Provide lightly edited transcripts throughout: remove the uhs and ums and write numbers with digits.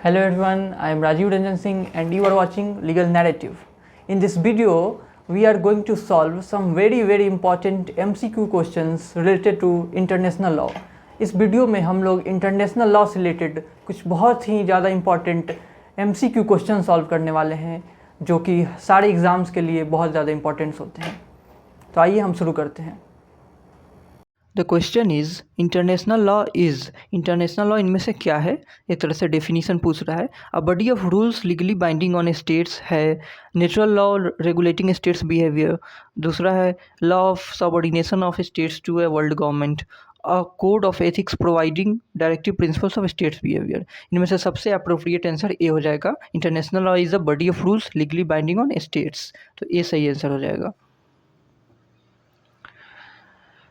Hello everyone, I am Rajiv Ranjan Singh and you are watching Legal Narrative. In this video, we are going to solve some very important MCQ questions related to international law. इस video में हम लोग international law से related कुछ बहुत ही ज़्यादा important MCQ question solve करने वाले हैं जो कि सारे एग्ज़ाम्स के लिए बहुत ज़्यादा इम्पॉर्टेंट्स होते हैं। तो आइए हम शुरू करते हैं। The question is international law इनमें से क्या है, एक तरह से डेफिनीशन पूछ रहा है। A body of rules legally binding on states है, natural law regulating states behaviour, दूसरा है law of subordination of states to a world government, a code of ethics providing directive principles of states behaviour. इनमें से सबसे appropriate answer A हो जाएगा। International law is a body of rules legally binding on states, तो A सही answer हो जाएगा।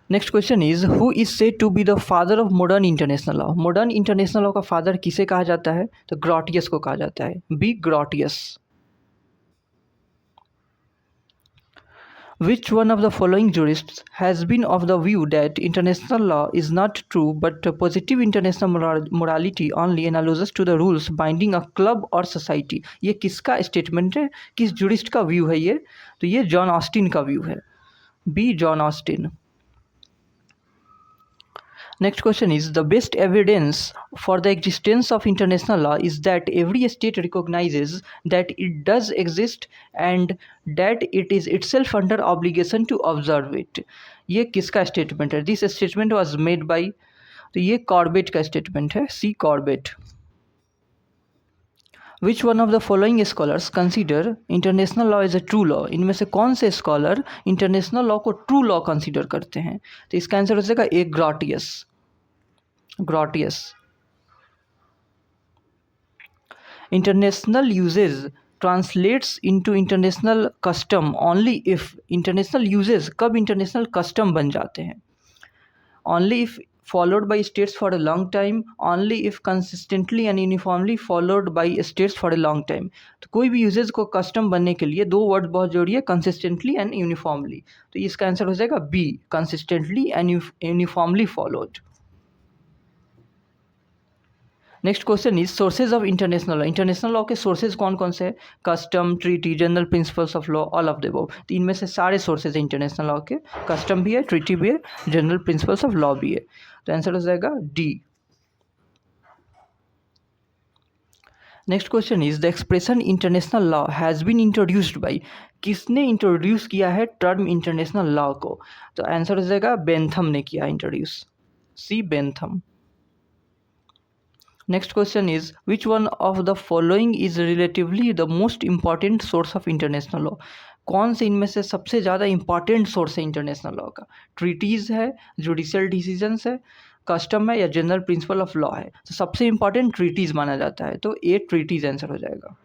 Next question is who is said to be the father of modern international law. Modern international law का father किसे कहा जाता है? तो ग्रॉटियस को कहा जाता है, B Grotius. Which one of the following jurists has been of the view that international law is not true but positive international morality only analogous to the rules binding a club or society. ये किसका statement है, किस jurist का view है ये? तो ये John Austin का व्यू है, B John Austin. Next question is the best evidence for the existence of international law is that every state recognizes that it does exist and that it is itself under obligation to observe it. ये किसका statement है? This statement was made by, तो ये Corbett का statement है, C Corbett. Which one of the following scholars consider international law is a true law. इनमें से कौन से स्कॉलर इंटरनेशनल लॉ को ट्रू लॉ कंसिडर करते हैं? तो इसका आंसर हो जाएगा ए ग्रॉटियस। International uses translates into international custom only if international uses कब international custom बन जाते हैं? Only if followed by states for a long time, only if consistently and uniformly followed by states for a long time। तो कोई भी usage को custom बनने के लिए दो वर्ड बहुत जरूरी है, कंसिस्टेंटली एंड यूनिफॉर्मली। तो इसका आंसर हो जाएगा B consistently and uniformly followed. Next question is sources of international law. International law के सोर्सेज कौन कौन से हैं? Custom, treaty, general principles of law, all of the above. तो इनमें से सारे सोर्सेज हैं इंटरनेशनल लॉ के, कस्टम भी है, ट्रीटी भी है, जनरल प्रिंसिपल्स ऑफ लॉ भी है। तो आंसर हो जाएगा D. Next question is the expression international law has been introduced by. किसने इंट्रोड्यूस किया है टर्म इंटरनेशनल लॉ को? तो आंसर हो जाएगा बेंथम ने किया introduce, C Bentham. Next question is which one of the following is relatively the most important source of international law. कौन से इनमें से सबसे ज़्यादा इंपॉर्टेंट सोर्स है इंटरनेशनल लॉ का? ट्रीटीज़ है, जुडिशियल डिसीजंस है, कस्टम है या जनरल प्रिंसिपल ऑफ लॉ है? तो सबसे इंपॉर्टेंट ट्रीटीज़ माना जाता है, तो ए ट्रीटीज़ आंसर हो जाएगा।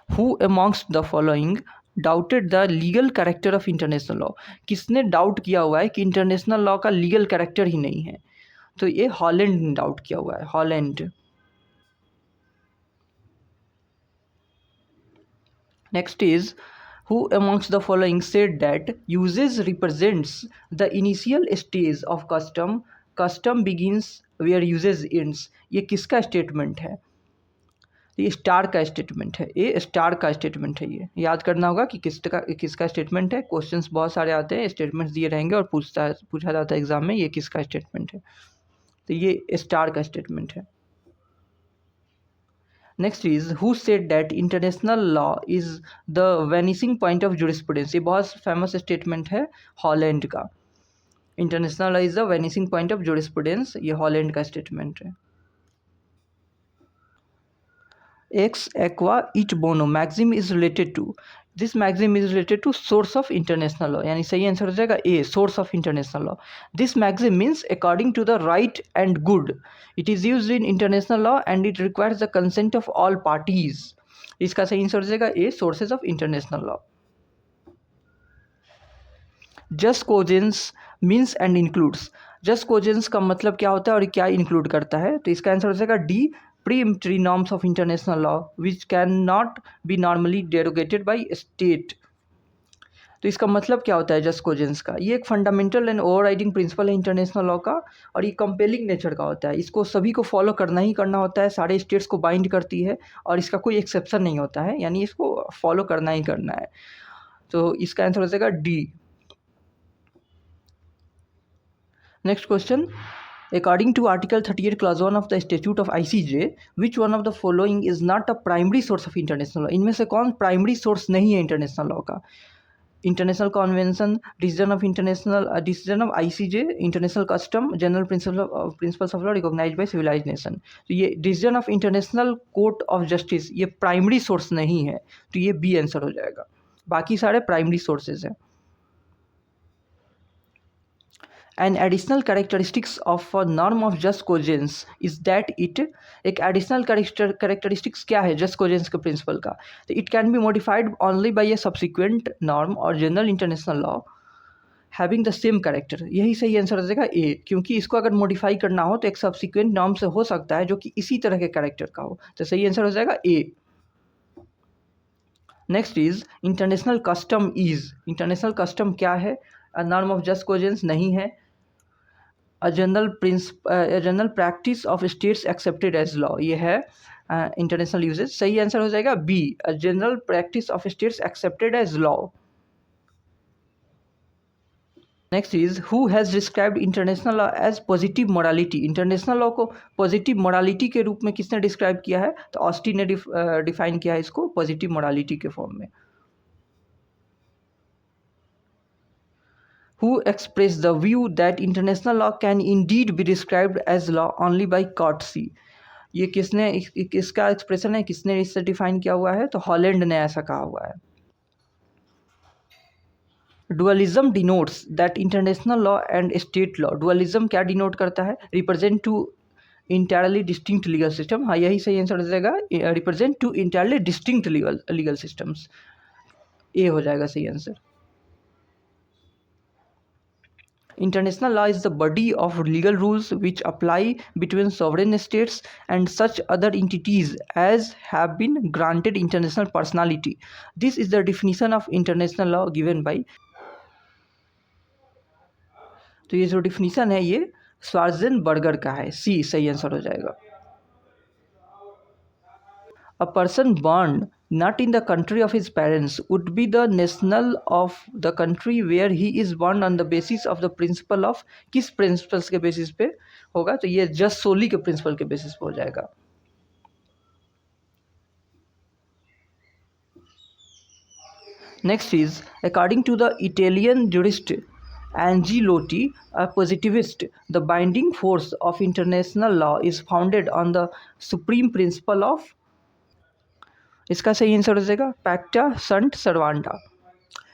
Who amongst the following doubted the legal character of international law. किसने डाउट किया हुआ है कि इंटरनेशनल लॉ का लीगल कैरेक्टर ही नहीं है? तो ये हॉलैंड ने डाउट किया हुआ है, Holland. Next is who amongst the following said that usage represents the initial stage of custom, custom begins where usage ends. ये किसका स्टेटमेंट है? ये स्टार का स्टेटमेंट है, ये स्टार का स्टेटमेंट है। ये याद करना होगा कि किसका स्टेटमेंट है। क्वेश्चंस बहुत सारे आते हैं, स्टेटमेंट्स दिए रहेंगे और पूछा जाता है एग्जाम में ये किसका स्टेटमेंट है। तो ये स्टार का स्टेटमेंट है। Next is who said that international law is the vanishing point of jurisprudence. ये बहुत फेमस स्टेटमेंट है हॉलैंड का। International law is the vanishing point of jurisprudence, ये हॉलैंड का स्टेटमेंट है। Ex aequo et bono maxim is related to, this maxim is related to source of international law, यानी सही answer हो जाएगा A source of international law. This maxim means according to the right and good, it is used in international law and it requires the consent of all parties. इसका सही answer हो जाएगा A sources of international law. Jus cogens means and includes, jus cogens का मतलब क्या होता है और क्या इंक्लूड करता है? तो इसका आंसर हो जाएगा D preemptory norms of international law which cannot be normally derogated by state। तो इसका मतलब क्या होता है जस्ट कोजेंस का? ये एक फंडामेंटल एंड ओवरराइडिंग प्रिंसिपल है इंटरनेशनल लॉ का, और ये कंपेलिंग नेचर का होता है। इसको सभी को फॉलो करना ही करना होता है, सारे स्टेट्स को बाइंड करती है, और इसका कोई एक्सेप्शन नहीं होता है, यानी इसको फॉलो करना ही करना है। तो इसका आंसर हो जाएगा D. Next question, according to article 38 clause 1 of the statute of ICJ, which one of the following is not a primary source of international law? इनमें से कौन प्राइमरी सोर्स नहीं है इंटरनेशनल लॉ का? International convention, decision of international decision of ICJ, international custom, general principles of law recognised by civilised nation. तो ये decision of international court of justice ये primary source नहीं है, तो ये बी आंसर हो जाएगा। बाकी सारे प्राइमरी सोर्सेज हैं। An additional characteristics of a norm of just cogence is that it, एक additional characteristics क्या है just cogence के principle का? तो it can be modified only by a subsequent norm or general international law having the same character। यही सही answer हो जाएगा ए, क्योंकि इसको अगर मॉडिफाई करना हो तो एक subsequent norm से हो सकता है जो कि इसी तरह के कैरेक्टर का हो, तो सही आंसर हो जाएगा A. Next is international custom is, international custom क्या है? नॉर्म ऑफ जस्ट कोजेंस नहीं है। A general practice of states accepted as law, ये है इंटरनेशनल यूजेज। सही आंसर हो जाएगा B, a general practice of states accepted as law. Next is who has described international law as positive morality. इंटरनेशनल law को positive morality के रूप में किसने डिस्क्राइब किया है? तो ऑस्टिन ने डिफाइन किया है इसको पॉजिटिव मोरालिटी के फॉर्म में। Who expressed the view that international law can indeed be described as law only by courtesy? ये किसने किसका एक्सप्रेशन है, किसने इससे डिफाइन किया हुआ है? तो हॉलैंड ने ऐसा कहा हुआ है। Dualism denotes that international law and state law, dualism क्या डिनोट करता है? Represent two entirely distinct legal system, हाँ यही सही आंसर हो जाएगा, represent two entirely distinct legal systems, A हो जाएगा सही answer. International law is the body of legal rules which apply between sovereign states and such other entities as have been granted international personality. This is the definition of international law given by, तो ये जो definition है ये श्वार्ज़ेनबर्गर का है, सी सही answer हो जाएगा। A person born not in the country of his parents would be the national of the country where he is born on the basis of the principle of, किस प्रिंसिपल्स के basis पे होगा? तो ये just सोली के principal के basis पे हो जाएगा। Next is according to the Italian jurist Angelotti, a positivist, the binding force of international law is founded on the supreme principle of, इसका सही आंसर हो जाएगा पैक्टा संट सर्वांडा।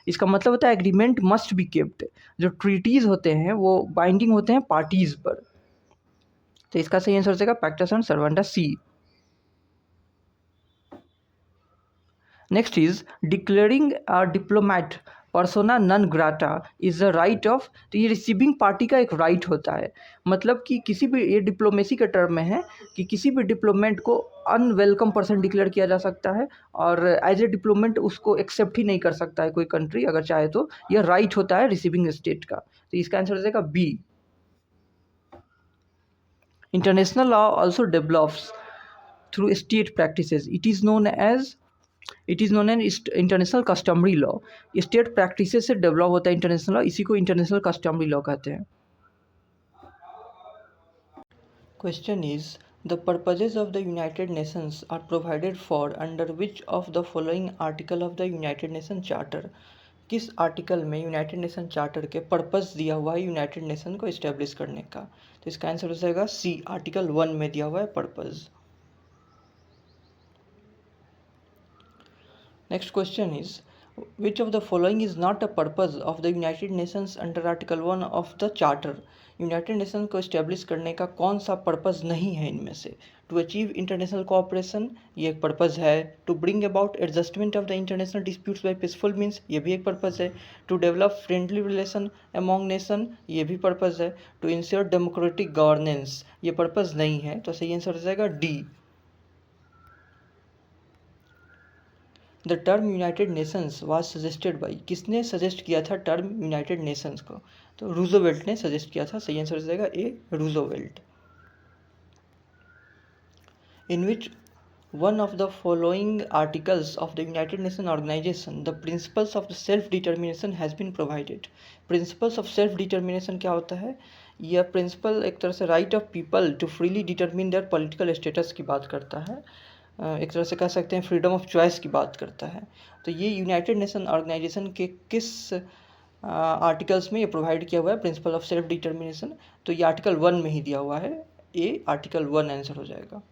इसका मतलब होता है एग्रीमेंट मस्ट बी केप्ट। जो ट्रीटीज होते हैं वो बाइंडिंग होते हैं पार्टीज पर, तो इसका सही आंसर हो जाएगा pacta sunt servanda, C. Next is declaring a diplomat persona non grata is a right of, तो ये रिसीविंग पार्टी का एक राइट होता है। मतलब कि किसी भी, ये डिप्लोमेसी के टर्म में है कि किसी भी डिप्लोमेट को अनवेलकम पर्सन डिक्लेयर किया जा सकता है, और एज ए डिप्लोमेट उसको एक्सेप्ट ही नहीं कर सकता है कोई कंट्री अगर चाहे तो। यह राइट होता है रिसीविंग स्टेट का, तो इसका आंसर हो जाएगा B. International law also develops through state practices, it is known as international customary law. State practices से डेवलप होता है इंटरनेशनल लॉ, इसी को इंटरनेशनल कस्टमरी लॉ कहते हैं। Question is the purposes of the United Nations are provided for under which of the following article of the United Nation charter. किस article में United Nation charter के purpose दिया हुआ है यूनाइटेड नेशन को establish करने का? तो इसका आंसर हो जाएगा सी, आर्टिकल 1 में दिया हुआ है purpose. Next question is, which of the following is not a purpose of the United Nations under Article 1 of the Charter? United nation को इस्टेब्लिश करने का कौन सा पर्पस नहीं है इनमें से? टू अचीव इंटरनेशनल कोऑपरेशन, ये एक पर्पस है। To bring about adjustment of the international disputes by peaceful means, ये भी एक पर्पस है। To develop friendly relation among nation, ये भी पर्पस है। टू इंश्योर डेमोक्रेटिक गवर्नेंस, ये पर्पस नहीं है, तो सही आंसर हो जाएगा D. The term United Nations was suggested by, किसने सजेस्ट किया था टर्म यूनाइटेड नेशंस को? तो रूजोवेल्ट ने सजेस्ट किया था। सही आंसर हो जाएगा ए, रूजोवेल्ट। इन विच one of the following articles of the United Nations Organization the principles of the self determination has been provided। principles of self determination क्या होता है? यह प्रिंसिपल एक तरह से right of people to freely determine their political status की बात करता है, एक तरह से कह सकते हैं फ्रीडम ऑफ चॉइस की बात करता है। तो ये यूनाइटेड नेशन ऑर्गेनाइजेशन के किस आर्टिकल्स में ये प्रोवाइड किया हुआ है प्रिंसिपल ऑफ सेल्फ डिटर्मिनेशन? तो ये आर्टिकल 1 में ही दिया हुआ है, ए आर्टिकल 1 आंसर हो जाएगा।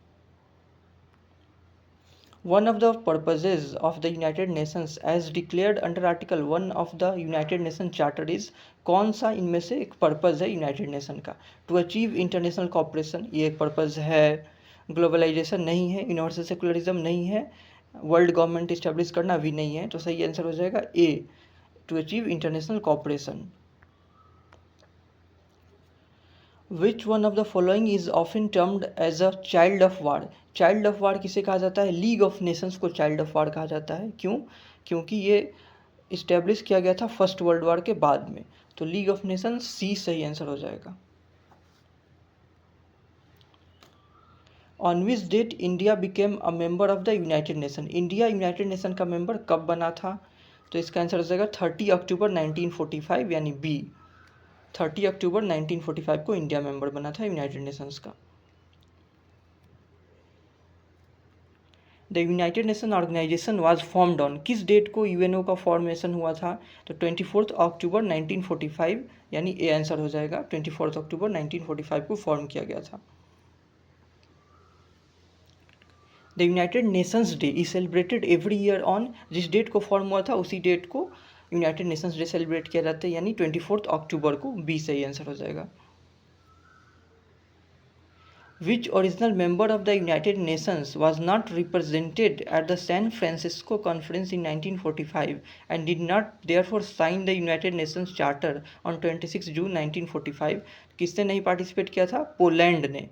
One of the purposes of the United Nations as declared under Article 1 of the United Nations Charter is, कौन सा इनमें से एक पर्पज़ है यूनाइटेड नेशन का? टू अचीव इंटरनेशनल कॉपरेशन, ये एक पर्पज़ है। ग्लोबलाइजेशन नहीं है, यूनिवर्सल सेकुलरिज्म नहीं है, वर्ल्ड गवर्नमेंट इस्टेब्लिश करना भी नहीं है। तो सही आंसर हो जाएगा A, to achieve international cooperation. Which one of the following is often termed as a child of war? Child of war किसे कहा जाता है? लीग ऑफ नेशंस को चाइल्ड ऑफ वार कहा जाता है। क्यों? क्योंकि ये इस्टेब्लिश किया गया था फर्स्ट वर्ल्ड वार के बाद में। तो लीग ऑफ नेशंस, सी सही आंसर हो जाएगा। On which date India became a member of the United Nation? India United Nation का मेंबर कब बना था? तो इसका आंसर हो जाएगा 30 अक्टूबर 1945, यानी बी, 30 अक्टूबर 1945 को इंडिया मेंबर बना था यूनाइटेड नेशंस का। The United Nation organisation was formed on, किस डेट को यूएनओ का फॉर्मेशन हुआ था? तो 24 अक्टूबर 1945, यानी ए आंसर हो जाएगा। 24 अक्टूबर 1945 को फॉर्म किया गया था। The United Nations day is celebrated every year on, जिस डेट को फॉर्म हुआ था उसी डेट को यूनाइटेड नेशंस डे सेलिब्रेट किया जाता है, यानी 24 अक्टूबर को, बी सही आंसर हो जाएगा। Which original member of the United Nations was not represented at the San Francisco Conference in 1945 and did not therefore sign the United Nations Charter on 26 June 1945? किसने नहीं पार्टिसिपेट किया था? पोलैंड ने।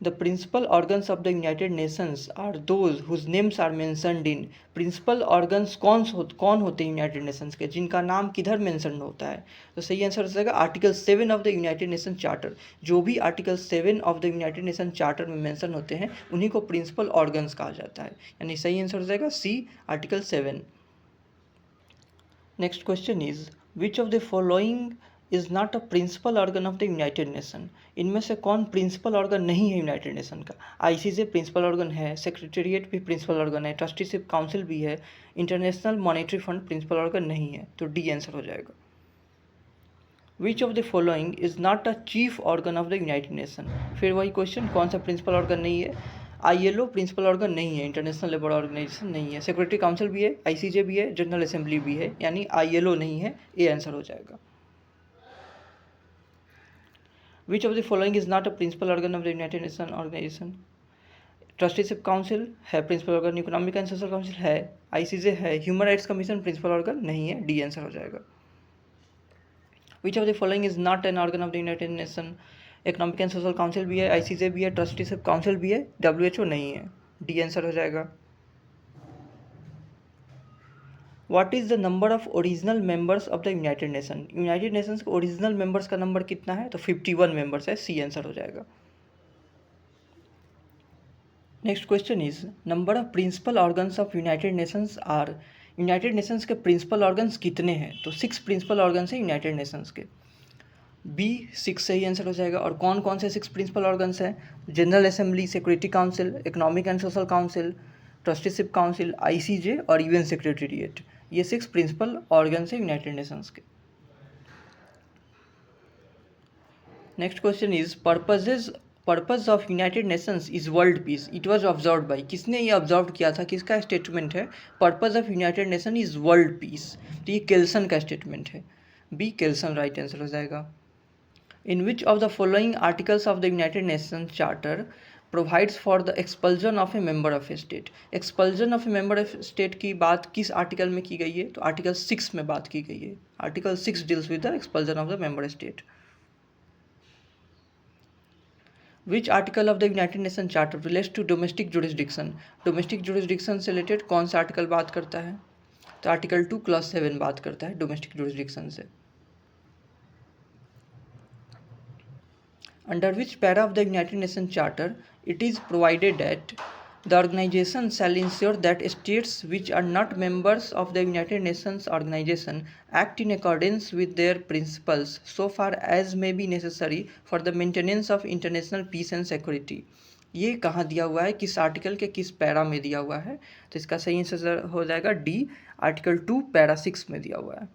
The principal organs of the United Nations are those whose names are mentioned in, principal organs कौन होते हैं United Nations के, जिनका नाम किधर मेंशन होता है? तो सही आंसर हो जाएगा article 7 of the United Nation charter. जो भी article 7 of the United Nation charter में मेंशन होते हैं उन्हीं को प्रिंसिपल ऑर्गन्स कहा जाता है, यानी सही आंसर हो जाएगा C, article 7। Next question is which of the following is not a principal organ of the United Nation? इनमें से कौन प्रिंसिपल ऑर्गन नहीं है यूनाइटेड नेशन का? आईसीजे प्रिंसिपल ऑर्गन है, सेक्रेटेरिएट भी प्रिंसिपल ऑर्गन है, ट्रस्टीशिप काउंसिल भी है, International Monetary Fund principal organ नहीं है। तो डी आंसर हो जाएगा। Which of the following is not a chief organ of the United nation? फिर वही क्वेश्चन, कौन सा प्रिंसिपल ऑर्गन नहीं है? आईएलओ प्रिंसिपल ऑर्गन नहीं है, इंटरनेशनल लेबर ऑर्गेनाइजेशन नहीं है, सेक्रेटरी काउंसिल भी है, आईसीजे भी है, जनरल असेंबली भी है, यानी आईएलओ नहीं है, ए आंसर हो जाएगा। Which of the following is not a principal organ of the United Nations Organization? Trusteeship Council है principal organ, Economic and Social Council है, आईसीजे है, Human Rights Commission principal organ नहीं है, D answer हो जाएगा। Which of the following is not an organ of the United Nation? Economic and Social Council भी है, ICJ भी है, ट्रस्टीशिप काउंसिल भी है, डब्ल्यूएचओ नहीं है, डी आंसर हो जाएगा। What is the number of original members of the United nation? United Nations के ओरिजिनल मेंबर्स का नंबर कितना है? तो 51 मेंबर्स है, सी आंसर हो जाएगा। Next question is number of principal organs of United Nations are, United Nations के principal organs कितने हैं? तो 6 प्रिंसिपल ऑर्गन्स हैं यूनाइटेड नेशंस के, बी 6 सही आंसर हो जाएगा। और कौन कौन से 6 प्रिंसिपल ऑर्गन्स हैं? General assembly, security council, economic and Social council, trusteeship council, ICJ और यूएन सेक्रेटेरिएट, ये 6 प्रिंसिपल ऑर्गन्स हैं यूनाइटेड नेशंस के। Next question is purpose of United Nations is world peace, it was observe by, किसने ये observe किया था, किसका statement है? Purpose of United Nation is world peace, तो ये केल्सन का स्टेटमेंट है, बी केल्सन राइट आंसर हो जाएगा। In which of the following articles of the United Nations charter provides for the expulsion of a member of a state? Expulsion of a member of state की बात किस article में की गई है? तो आर्टिकल 6 में बात की गई है, article 6 deals with the expulsion of the member state. Which article of the United Nation charter relates to domestic jurisdiction? Domestic jurisdiction से रिलेटेड कौन सा आर्टिकल बात करता है? तो आर्टिकल 2 क्लॉज 7 बात करता है डोमेस्टिक जुरिस्डिक्शन से. Under which para of the United Nations Charter it is provided that the organization shall ensure that states which are not members of the United Nations organization act in accordance with their principles so far as may be necessary for the maintenance of international peace and security. ये कहाँ दिया हुआ है, किस article के किस para में दिया हुआ है? तो इसका सही आंसर हो जाएगा डी, आर्टिकल 2 पैरा 6 में दिया हुआ है.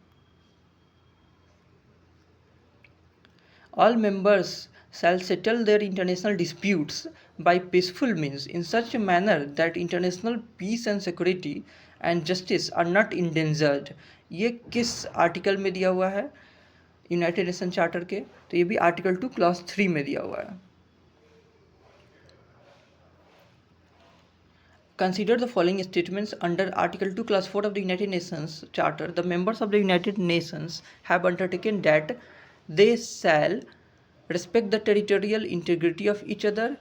All members shall settle their international disputes by peaceful means in such a manner that international peace and security and justice are not endangered. ये किस आर्टिकल में दिया हुआ है यूनाइटेड नेशन चार्टर के? तो ये भी आर्टिकल 2 क्लॉज 3 में दिया हुआ है. Consider the following statements under Article 2 Clause 4 of the United Nations Charter. The members of the United Nations have undertaken that they shall respect the territorial integrity of each other,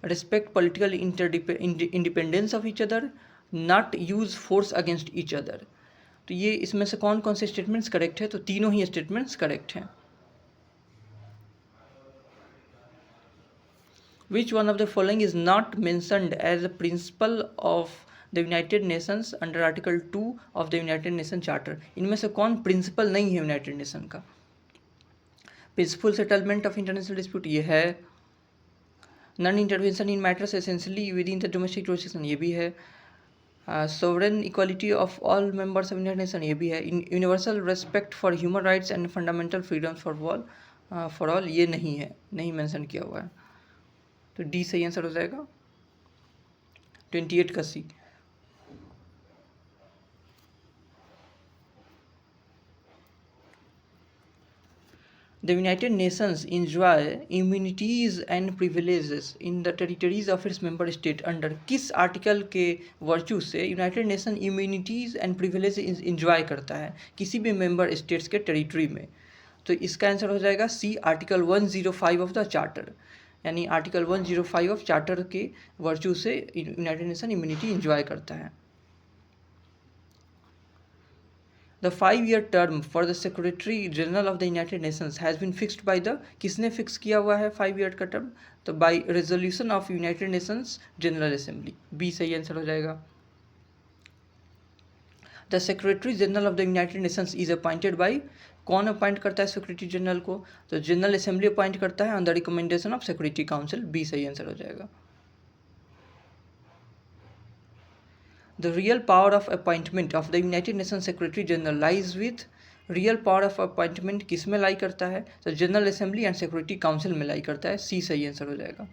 respect political independence of each other, not use force against each other. तो ये इसमें से कौन कौन से statements correct है? तो तीनों ही स्टेटमेंट्स करेक्ट हैं. Which one of the following is not mentioned as a principle of the United Nations under Article 2 of the United Nations Charter? इनमें से कौन प्रिंसिपल नहीं है यूनाइटेड नेशन का? Peaceful settlement of international dispute ये है. Non intervention in matters essentially with in the domestic jurisdiction ये भी है. Sovereign equality of all members of United nation ये भी है. Universal respect for human rights and fundamental freedoms for all ये नहीं है, नहीं मेंशन किया हुआ है. तो डी सही आंसर हो जाएगा 28 का सी. The United Nations enjoy immunities and privileges in the territories of its member state. Under किस आर्टिकल के वर्चू से United nation immunities and privilege enjoy करता है किसी भी मेंबर स्टेट्स के टेरिटरी में? तो इसका आंसर हो जाएगा C, article 105 of the charter. यानी आर्टिकल 105 ऑफ चार्टर के वर्चू से यूनाइटेड नेशन इम्यूनिटी इंजॉय करता है. The 5-year term for the Secretary General of the United Nations has been fixed by the, किसने फिक्स किया हुआ है 5 year का टर्म? तो by resolution of United Nations General Assembly. B सही answer हो जाएगा. The Secretary General of the United Nations is appointed by, कौन अपॉइंट करता है सेक्रेटरी जनरल को? तो जनरल असेंबली अपॉइंट करता है on the recommendation of security council. B सही आंसर हो जाएगा. The real power of appointment of the United Nations Secretary General lies with, real power of appointment किस में लाई करता है? तो general assembly and security Council में लाई करता है. सी सही आंसर हो जाएगा.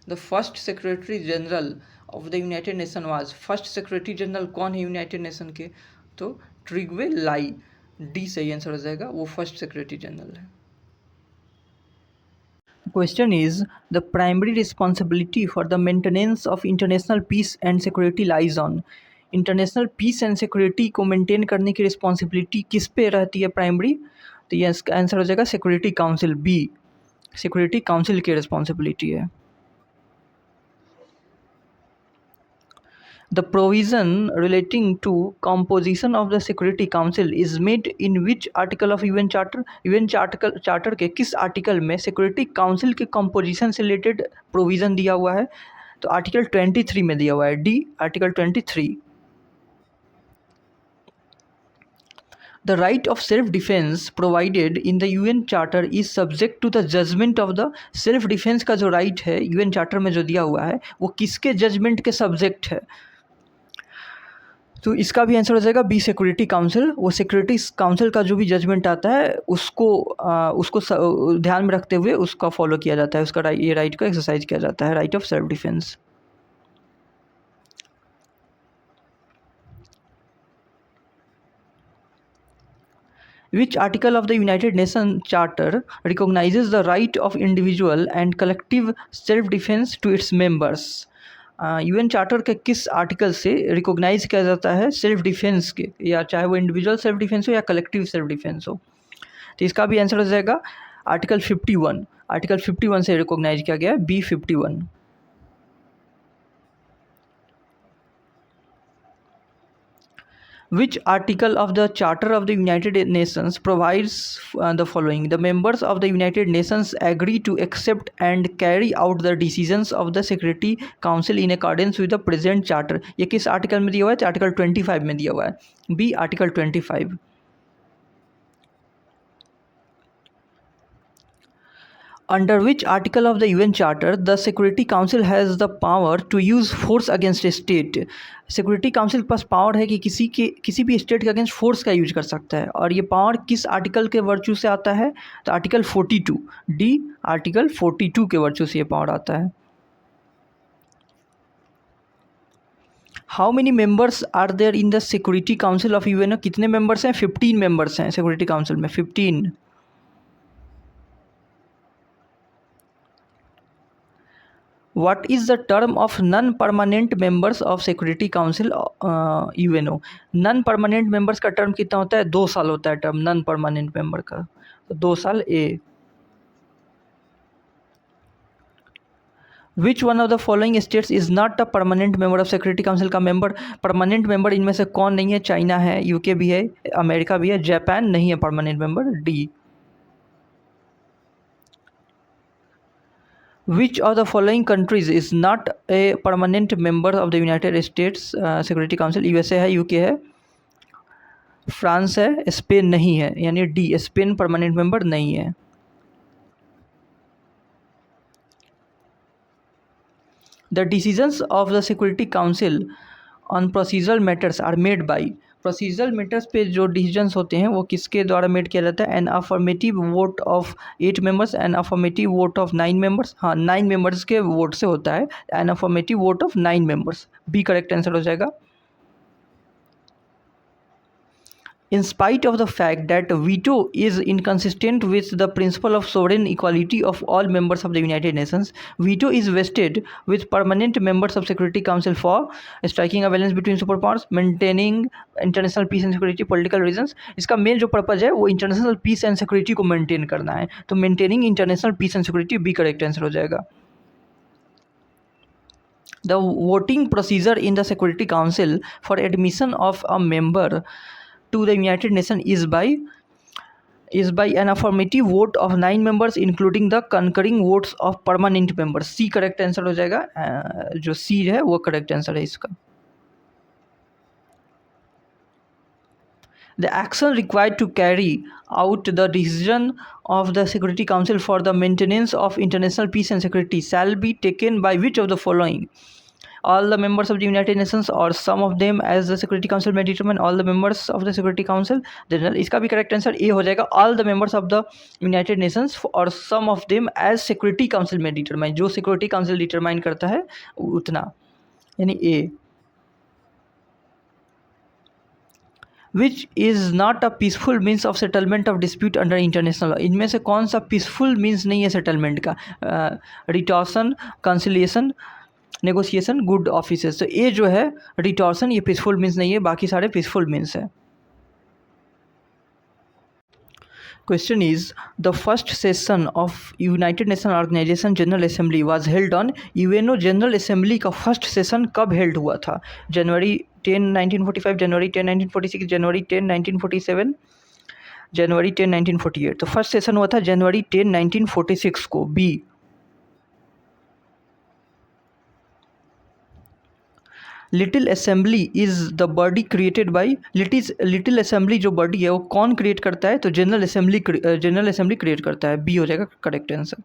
The first Secretary General of the United Nations was, first secretary general कौन है यूनाइटेड नेशन के? तो ट्रिगवे लाई. डी सही आंसर हो जाएगा, वो फर्स्ट सेक्रेटरी जनरल है. Question is, the primary responsibility for the maintenance of international peace and security lies on. International peace and security को मेंटेन करने की रिस्पॉन्सिबिलिटी किस पे रहती है प्राइमरी? तो ये इसका आंसर हो जाएगा security council. B, security council की रिस्पॉन्सिबिलिटी है. The provision relating to composition of the Security Council is made in which article of UN Charter? UN Charter के किस आर्टिकल में Security Council के composition से related provision दिया हुआ है? तो आर्टिकल 23 में दिया हुआ है. D, article 23. The right of self-defense provided in the UN Charter is subject to the judgment of the, self-defense का जो right है UN Charter में जो दिया हुआ है वो किसके जजमेंट के सब्जेक्ट है? तो इसका भी आंसर हो जाएगा बी, सिक्योरिटी काउंसिल. वो सिक्योरिटी काउंसिल का जो भी जजमेंट आता है उसको ध्यान में रखते हुए उसका फॉलो किया जाता है, उसका ये राइट को एक्सरसाइज किया जाता है, right of self defence. Which article of the United Nations Charter recognizes the right of individual and collective self-defense to its members? UN charter के किस आर्टिकल से रिकॉग्नाइज किया जाता है सेल्फ डिफेंस के, या चाहे वो इंडिविजुअल सेल्फ डिफेंस हो या कलेक्टिव सेल्फ डिफेंस हो? तो इसका भी आंसर हो जाएगा आर्टिकल 51। आर्टिकल 51 से रिकॉग्नाइज किया गया है B51। Which article of the Charter of the United Nations provides the following? The members of the United Nations agree to accept and carry out the decisions of the Security Council in accordance with the present charter। ये किस article में दिया हुआ है? तो article 25 में दिया हुआ है। B article 25। Under which article of the UN Charter the Security Council has the power to use force against a state? Security council के पास पावर है कि किसी भी स्टेट के अगेंस्ट फोर्स का यूज कर सकता है, और ये पावर किस आर्टिकल के वर्चू से आता है? तो आर्टिकल 42 डी, आर्टिकल 42 के वर्चू से ये पावर आता है। How many members are there in the security council of UNO? कितने मेंबर्स हैं? 15 मेंबर्स हैं सिक्योरिटी काउंसिल में, 15। What is the term of non-permanent members of Security Council UNO? Non permanent members का term कितना होता है? 2 साल होता है टर्म नन परमानेंट मेंबर का, तो 2 साल A. Which one of the following states is not a permanent member of security Council? का मेंबर परमानेंट मेंबर इनमें से कौन नहीं है? चाइना है, यूके भी है, अमेरिका भी है, जापान नहीं है permanent member, D. Which of the following countries is not a permanent member of the United States Security Council? USA है, UK है, फ्रांस है, स्पेन नहीं है, यानी डी, स्पेन परमानेंट मेंबर नहीं है। The decisions of the Security Council on procedural matters are made by, procedural matters पे जो डिसीजंस होते हैं वो किसके द्वारा मेड किया जाता है? An affirmative vote of 8 members, an affirmative vote of 9 members. हाँ, 9 मेंबर्स के वोट से होता है, an affirmative vote of 9 members, B correct answer हो जाएगा। In spite of the fact that veto is inconsistent with the principle of sovereign equality of all members of the United Nations, veto is vested with permanent members of Security Council for striking a balance between superpowers, maintaining international peace and security, political reasons। इसका main जो purpose है वो international peace and security को maintain करना है, तो maintaining international peace and security, B correct answer हो जाएगा। The voting procedure in the Security Council for admission of a member to the United Nations is by an affirmative vote of 9 members including the concurring votes of permanent members, C correct answer हो जाएगा। जो सी है वो correct answer है इसका। The action required to carry out the decision of the Security Council for the maintenance of international peace and security shall be taken by which of the following? All the members of the United Nations or some of them as the Security Council may determine, all the members of the Security Council general. इसका भी correct answer A हो जाएगा, all the members of the United Nations और some of them as Security Council में determine, जो Security Council determine करता है उतना, यानी A. Which is not a peaceful means of settlement of dispute under international law? इनमें से कौन सा पीसफुल मीन्स नहीं है सेटलमेंट का? रिटॉर्सन, कंसिलिएशन, नेगोशिएशन, गुड ऑफिसेस। तो ये जो है रिटॉर्सन, ये पीसफुल मीन्स नहीं है, बाकी सारे पीसफुल मीन्स है। Question is the first session of United Nation organisation general assembly was held on, UNO general assembly का फर्स्ट सेशन कब हेल्ड हुआ था? जनवरी 10 1945, जनवरी 10 1946, जनवरी 10 1947, जनवरी 10 1948। तो फर्स्ट सेशन हुआ था जनवरी 10 1946 को, B. Little assembly is the body created by, little assembly जो body है वो कौन क्रिएट करता है? तो जनरल असेंबली क्रिएट करता है, बी हो जाएगा correct answer.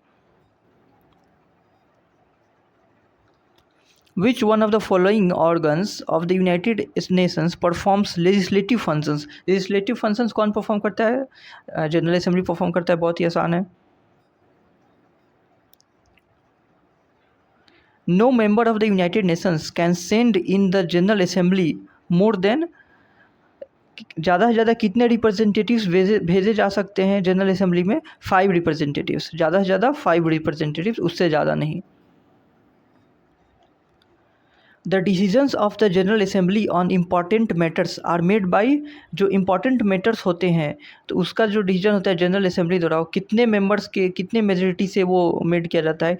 Which one of the following organs of the United Nations performs legislative functions? Legislative functions कौन परफॉर्म करता है? जनरल असेंबली परफॉर्म करता है, बहुत ही आसान है। No member of the United Nations can send in the General Assembly more than, ज़्यादा से ज़्यादा कितने रिप्रेजेंटेटिव्स भेजे जा सकते हैं जनरल असेंबली में? 5 रिप्रेजेंटेटिव्स, ज़्यादा से ज़्यादा 5 रिप्रेजेंटेटिव्स, उससे ज़्यादा नहीं। The decisions of the general assembly on important matters are made by, जो इम्पॉर्टेंट मैटर्स होते हैं तो उसका जो डिसीजन होता है जनरल असेंबली द्वारा, वो कितने मेंबर्स के कितने मेजोरिटी से वो मेड किया जाता है।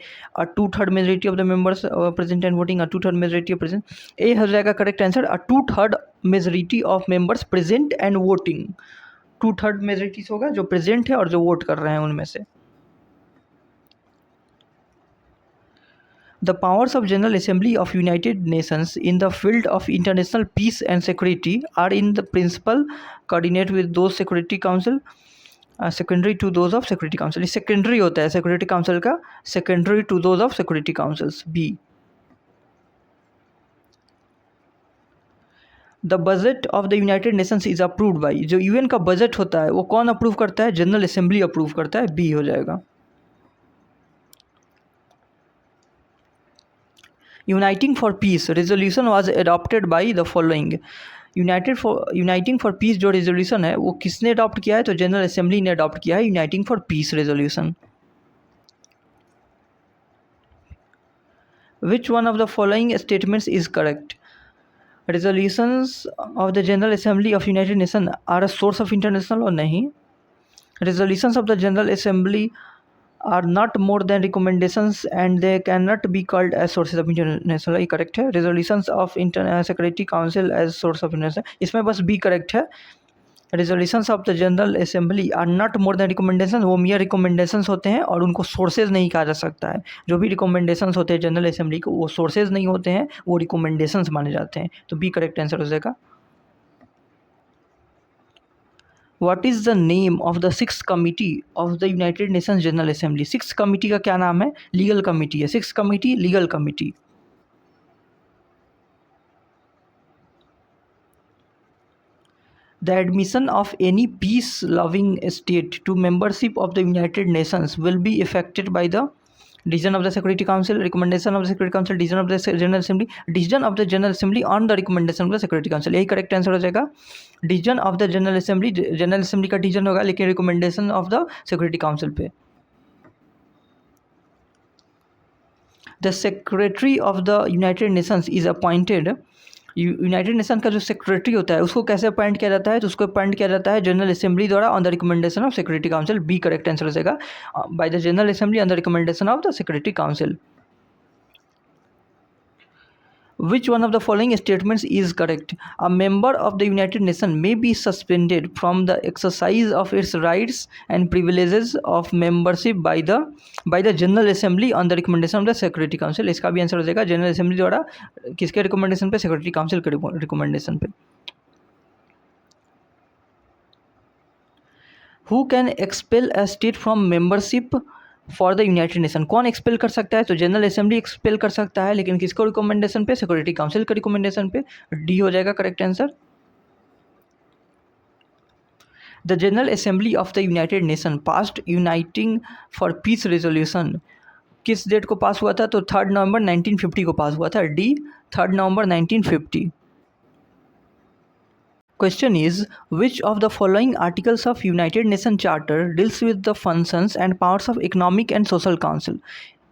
2/3 majority of the members present and voting, 2/3 majority of present. A हो जाएगा correct answer, 2/3 majority of members present and voting. 2/3 majorities होगा जो प्रेजेंट है और जो वोट कर रहे हैं उनमें से। The powers of General Assembly of United Nations in the field of international peace and security are in the principle coordinate with those Security Council, secondary to those of Security Council. ये secondary होता है Security Council का, secondary to those of Security Councils. B. The budget of the United Nations is approved by, जो UN का budget होता है वो कौन अप्रूव करता है? जनरल असेंबली अप्रूव करता है। B हो जाएगा। Uniting for Peace resolution was adopted by the following. Uniting for piece जो रेजोल्यूशन है वो किसने अडॉप्ट किया है? तो जनरल असेंबली ने अडॉप्ट किया है uniting for peace resolution. Which one of the following statements is correct? Resolutions of the general assembly of United Nation are a source of international और नहीं। Resolutions of the general assembly are not more than recommendations and they cannot be called as sources of international, ये correct है। resolutions of security council as source of international, इसमें बस B correct है। resolutions of the general assembly are not more than recommendations, वो mere recommendations होते हैं और उनको sources नहीं कहा जा सकता है। जो भी recommendations होते हैं जनरल असेंबली को वो sources नहीं होते हैं, वो recommendations माने जाते हैं। तो बी करेक्ट आंसर हो जाएगा। What is the name of the 6th committee of the United Nations General Assembly? 6th committee का क्या नाम है? लीगल कमिटी है। 6th committee legal committee. The admission of any peace-loving state to membership of the United Nations will be affected by the decision of the Security Council, recommendation of the Security Council, decision of the General Assembly, decision of the General Assembly on the recommendation of the Security Council। यही correct answer हो जाएगा। Decision of the general Assembly, General assembly का decision होगा लेकिन recommendation of the security Council पे। The secretary of the United Nations is appointed, United Nation का जो secretary होता है उसको कैसे अपॉइंट किया जाता है? तो उसको अपॉइंट किया जाता है जनरल असेंबली द्वारा on the recommendation of security council. B correct answer हो जाएगा, by the general assembly on the recommendation of the security council. Which one of the following statements is correct? A member of the United Nations may be suspended from the exercise of its rights and privileges of membership by the General Assembly on the recommendation of the Security Council। इसका भी answer हो जाएगा general assembly द्वारा किसके recommendation पे? Security council के recommendation पे। Who can expel a state from membership for the United nation? कौन एक्सपेल कर सकता है? तो जनरल असेंबली एक्सपेल कर सकता है लेकिन किसको रिकमेंडेशन पे? सिक्योरिटी काउंसिल के रिकमेंडेशन पे। डी हो जाएगा correct answer. The general assembly of the United nation passed uniting for peace resolution किस डेट को पास हुआ था? तो 3 नवंबर 1950 को पास हुआ था। D 3 November 1950। Question is, which of the following articles of United Nations Charter deals with the functions and powers of Economic and Social Council?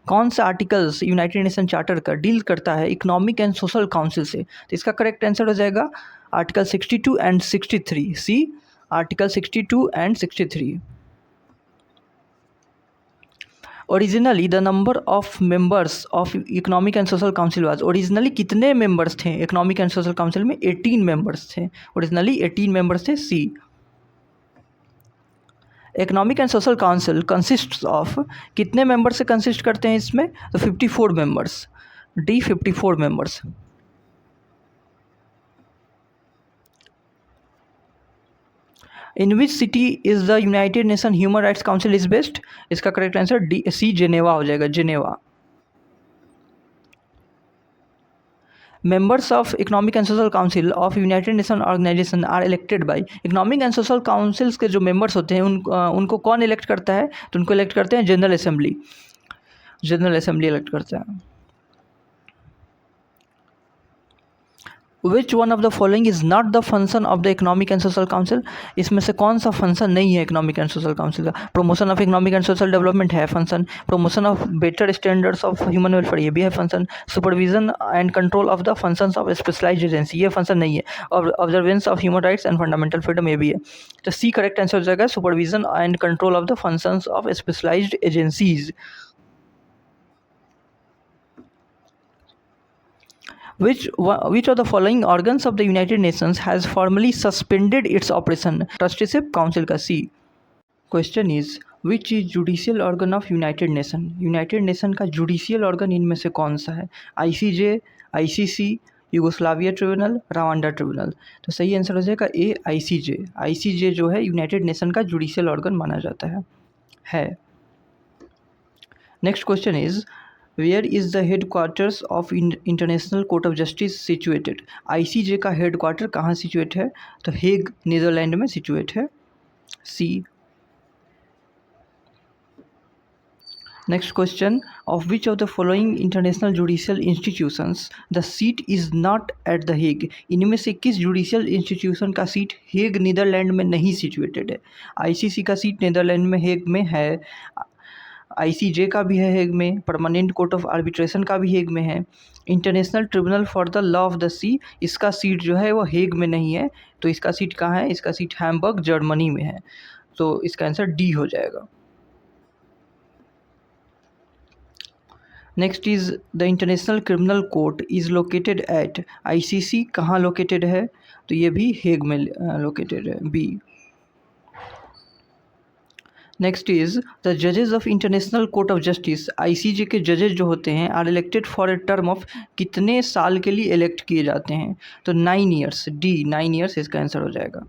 कौन सा आर्टिकल्स यूनाइटेड नेशन चार्टर का डील करता है इकोनॉमिक एंड सोशल काउंसिल से? तो इसका correct answer हो जाएगा article 62 and 63। C article 62 and 63। Originally the number of members of economic and Social Council was, originally कितने मेंबर्स थे इकोनॉमिक एंड सोशल काउंसिल में? 18 मेंबर्स थे। ओरिजिनली 18 मेंबर्स थे। C Economic and Social Council consist of, कितने member से consist करते हैं इसमें? तो 54 members. D 54 members. In which city is the United Nation Human rights council is based? इसका correct answer D C Geneva हो जाएगा। Geneva. Members of economic and Social Council of United Nation organisation are elected by, Economic and Social Councils के जो members होते हैं उनको कौन elect करता है? तो उनको इलेक्ट करते हैं General Assembly. General Assembly elect करता है। Which one of the following is not the function of the Economic and Social Council? इसमें से कौन सा फंक्शन नहीं है इकोनॉमिक एंड सोशल काउंसिल का? Promotion of economic and social development है function, promotion of better standards of human welfare ये भी है function, supervision and control of the functions of specialised agency ये फंक्शन नहीं है, और observance of human rights and fundamental freedom ये भी है। तो सी करेक्ट आंसर हो जाएगा supervision and control of the functions of specialised agencies. Which of the following organs of the United Nations has formally suspended its operation? Trusteeship Council का C. Question is which is judicial organ of United Nation? United Nation का judicial organ इनमें से कौन सा है? ICJ, ICC, Yugoslavia tribunal, Rwanda tribunal. तो सही answer हो जाएगा ए ICJ। ICJ जो है यूनाइटेड नेशन का जुडिशियल ऑर्गन माना जाता है। Next question is where is the headquarters of international court of Justice situated? ICJ का हेड क्वार्टर कहाँ सिचुएट है? तो हेग नीदरलैंड में सिचुएट है। C. Next question of which of the following international judicial institutions the seat is not at the Hague? इनमें से किस judicial institution का सीट हेग नीदरलैंड में नहीं सिचुएटेड है? ICC का सीट नीदरलैंड में हेग में है, ICJ का भी है हेग में, परमानेंट कोर्ट ऑफ आर्बिट्रेशन का भी हेग में है, International Tribunal for the Law of the Sea इसका सीट जो है वो हेग में नहीं है, तो इसका सीट कहाँ है? इसका सीट हैम्बर्ग जर्मनी में है, तो इसका आंसर डी हो जाएगा। Next is the international criminal court is located at? ICC कहाँ लोकेटेड है? तो ये भी हेग में लोकेटेड है, बी। नेक्स्ट इज द जजेस of international court of justice ICJ के जजेस जो होते हैं are elected for a term of कितने साल के लिए इलेक्ट किए जाते हैं? तो 9 ईयर्स, डी 9 ईयर्स इसका आंसर हो जाएगा।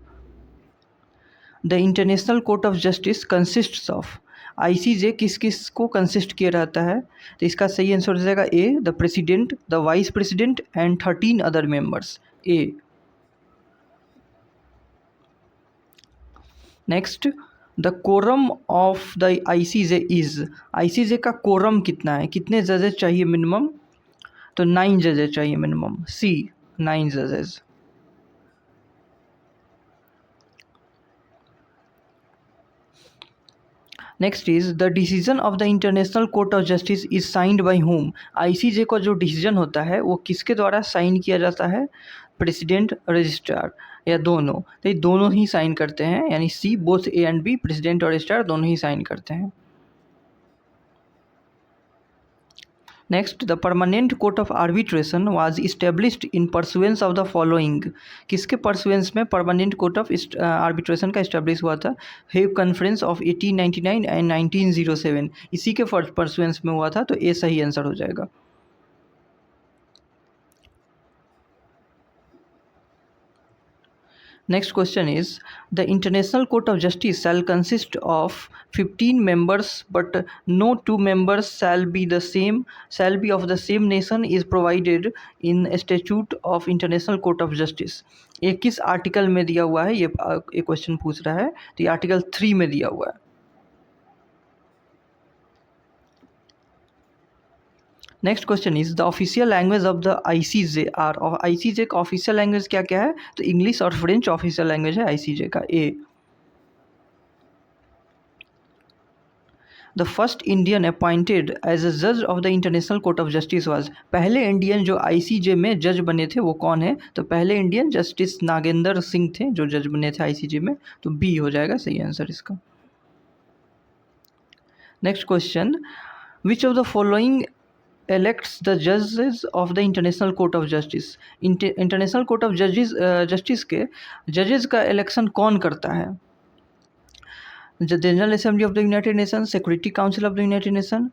The International court of justice consists of? ICJ किस किस को कंसिस्ट किया रहता है? तो इसका सही आंसर हो जाएगा A the president, the vice president and 13 other members, A. Next the quorum of the ICJ is? ICJ का कोरम कितना है? कितने जजेस चाहिए मिनिमम? तो 9 जजेस चाहिए मिनिमम, सी 9 जजेस। Next is the decision of the International court of Justice is signed by home? ICJ का जो डिसीजन होता है वो किसके द्वारा साइन किया जाता है? प्रेसिडेंट, रजिस्ट्रार या दोनों? तो ये दोनों ही साइन करते हैं, यानी C both A and B, president और रजिस्ट्रार दोनों ही साइन करते हैं। Next the Permanent Court of Arbitration was established in pursuance of the following? किसके परसुएंस में परमानेंट कोर्ट ऑफ आर्बिट्रेशन का इस्टेब्लिश हुआ था? हेग कॉन्फ्रेंस ऑफ 1899 एंड 1907 इसी के परसुएंस में हुआ था, तो ए सही आंसर हो जाएगा। Next question is the International Court of Justice shall consist of 15 members but no 2 members shall be of the same nation is provided in Statute of International Court of Justice। ये किस article में दिया हुआ है? ये question पूछ रहा है, तो ये आर्टिकल 3 में दिया हुआ है। Next question is the official language of the ICJ are? ICJ का ऑफिशियल लैंग्वेज क्या क्या है? तो इंग्लिश और फ्रेंच ऑफिशियल लैंग्वेज है ICJ का, A. The first Indian appointed as a जज of the International court of Justice was? पहले इंडियन जो ICJ में जज बने थे वो कौन है? तो पहले इंडियन जस्टिस नागेंद्र सिंह थे जो जज बने थे ICJ में, तो बी हो जाएगा सही आंसर इसका। Next question which of the following elects the judges of the International Court of Justice? International court of justice के जजेस का इलेक्शन कौन करता है? General assembly of the United nation, security council of the United nation,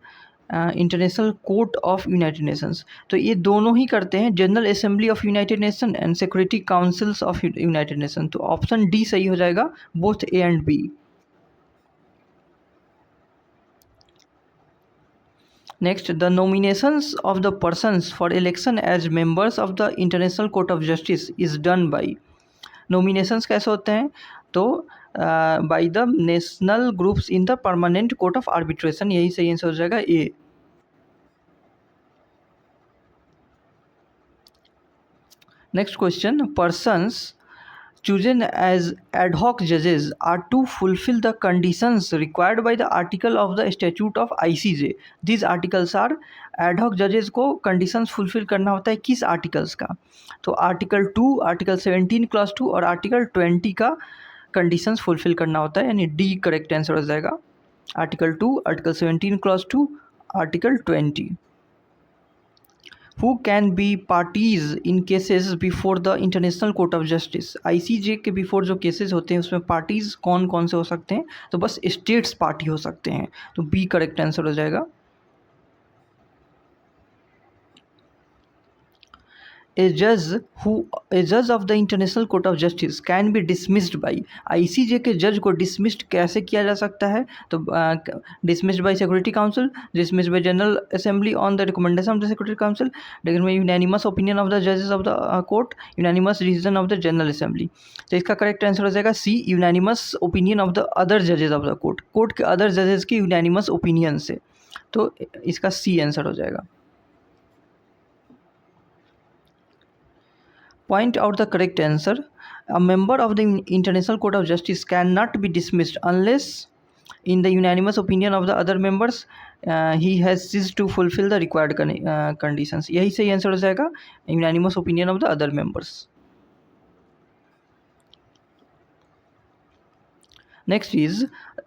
international court of United Nations. तो ये दोनों ही करते हैं, General assembly of United nation and security councils of United nation, तो ऑप्शन डी सही हो जाएगा, both A and B. Next, the nominations of the persons for election as members of the International Court of Justice is done by? Nominations कैसे होते हैं? तो by the national groups in the permanent court of arbitration, यही सही answer हो जाएगा, ए। Next question, persons chosen as ad hoc judges are to fulfill the conditions required by the article of the statute of ICJ. These articles are, ad hoc judges को conditions fulfill करना होता है किस articles का? तो article 2, article 17 class 2 और article 20 का conditions fulfill करना होता है, यानी डी करेक्ट आंसर हो जाएगा. Article 2, article 17 class 2, article 20. Who can be parties in cases before the International Court of Justice? ICJ के बिफोर जो केसेस होते हैं उसमें पार्टीज कौन कौन से हो सकते हैं? तो बस स्टेट्स पार्टी हो सकते हैं, तो बी करेक्ट आंसर हो जाएगा. A judge of the International Court of Justice can be dismissed by. ICJ के जज को डिसमिस्ड कैसे किया जा सकता है? तो dismissed by Security Council, dismissed by General assembly on the recommendation of the security Council, लेकिन में यूनानिमस ओपिनियन ऑफ द जजेस of the court, unanimous decision of the general Assembly. तो इसका करेक्ट आंसर हो जाएगा C, unanimous opinion of the other जजेस of the court. Court के other जजेस की यूनानिमस ओपिनियन से, तो इसका सी आंसर हो जाएगा. Point out the correct answer. A member of the International Court of Justice cannot be dismissed unless, in the unanimous opinion of the other members, he has ceased to fulfill the required conditions. यही सही answer हो जाएगा, unanimous opinion of the other members. Next is,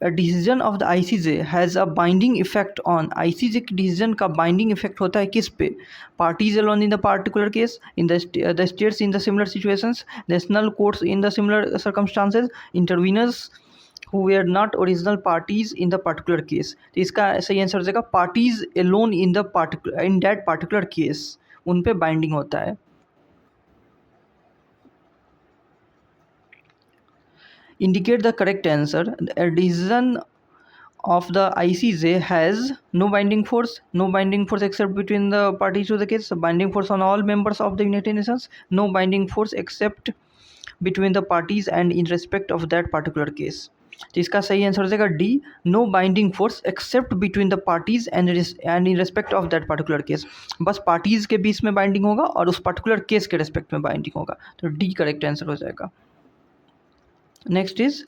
a decision of the ICJ has a binding effect on. ICJ की decision का binding effect होता है किस पे? Parties alone in the particular case, in the states in the similar situations, national courts in the similar circumstances, interveners who were not original parties in the particular case. तो इसका सही answer हो जाएगा parties alone in that particular case, उन पे binding होता है. Indicate the correct answer. A decision of the ICJ has no binding force except between the parties to the case, binding force on all members of the United Nations, no binding force except between the parties and in respect of that particular case. तो इसका सही answer हो जाएगा D, no binding force except between the parties and in respect of that particular case. बस parties के बीच में binding होगा और उस पर्टिकुलर केस के रिस्पेक्ट में बाइंडिंग होगा, तो डी करेक्ट आंसर हो जाएगा. Next is,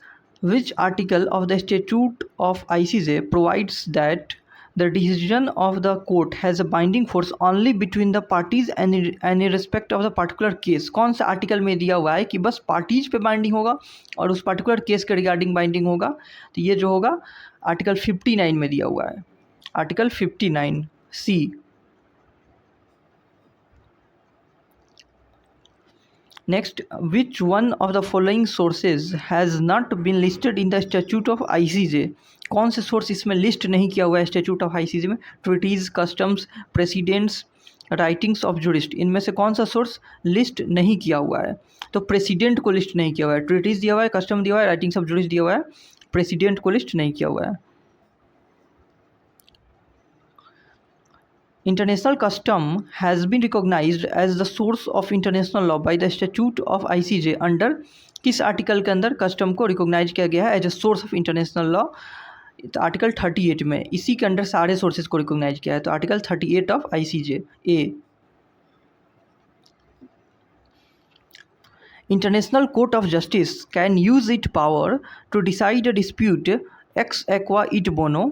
which article of the statute of ICJ provides that the decision of the court has a binding force only between the parties and in respect of the particular case? कौन सा article में दिया हुआ है कि बस parties पे binding होगा और उस पर्टिकुलर केस के रिगार्डिंग बाइंडिंग होगा? तो ये जो होगा आर्टिकल 59 में दिया हुआ है, article 59 C. Next, which one of the following sources has not been listed in the statute of ICJ? कौन से सोर्स इसमें लिस्ट नहीं किया हुआ है स्टैट्यूट ऑफ ICJ में? Treaties, customs, precedents, writings of jurist. इनमें से कौन सा सोर्स लिस्ट नहीं किया हुआ है? तो प्रेसिडेंट को लिस्ट नहीं किया हुआ है. ट्रीटीज दिया हुआ है, कस्टम दिया हुआ है, राइटिंग्स ऑफ जुरिस्ट दिया हुआ है, प्रेसिडेंट को लिस्ट नहीं किया हुआ है. International custom has been recognized as the source of international law by the statute of ICJ. Under किस आर्टिकल के अंदर कस्टम को रिकॉग्नाइज किया गया है as a source of international law? तो आर्टिकल 38 में, इसी के अंडर सारे सोर्सेज को रिकॉग्नाइज किया है, तो article 38 of ICJ A. International Court of Justice can use its power to decide a dispute ex aequo et bono